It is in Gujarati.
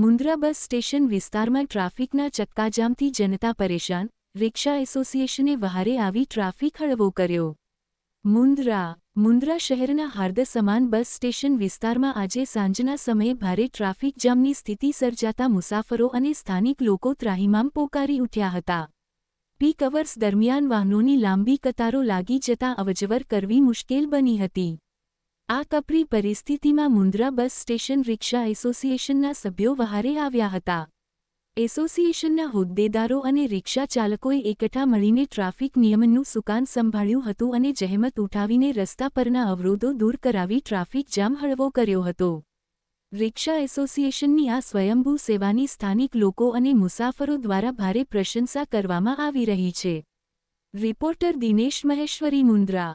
મુન્દ્રા બસ સ્ટેશન વિસ્તારમાં ટ્રાફિકના ચક્કાજામથી જનતા પરેશાન, રિક્ષા એસોસિએશને વહારે આવી ટ્રાફિક હળવો કર્યો. મુન્દ્રા શહેરના હાર્દ સમાન બસ સ્ટેશન વિસ્તારમાં આજે સાંજના સમયે ભારે ટ્રાફિક જામની સ્થિતિ સર્જાતા મુસાફરો અને સ્થાનિક લોકો ત્રાહિમામ પોકારી ઉઠ્યા હતા. પીક અવર્સ દરમિયાન વાહનોની લાંબી કતારો લાગી જતાં અવરજવર કરવી મુશ્કેલ બની હતી. આ કપરી પરિસ્થિતિમાં મુન્દ્રા બસ સ્ટેશન રિક્ષા એસોસિએશનના સભ્યો વહારે આવ્યા હતા. એસોસિએશનના હોદ્દેદારો અને રિક્ષા ચાલકોએ એકઠા મળીને ટ્રાફિક નિયમનનું સુકાન સંભાળ્યું હતું અને જહેમત ઉઠાવીને રસ્તા પરના અવરોધો દૂર કરાવી ટ્રાફિક જામ હળવો કર્યો હતો. રિક્ષા એસોસિએશનની આ સ્વયંભૂ સેવાની સ્થાનિક લોકો અને મુસાફરો દ્વારા ભારે પ્રશંસા કરવામાં આવી રહી છે. રિપોર્ટર દિનેશ મહેશ્વરી, મુન્દ્રા.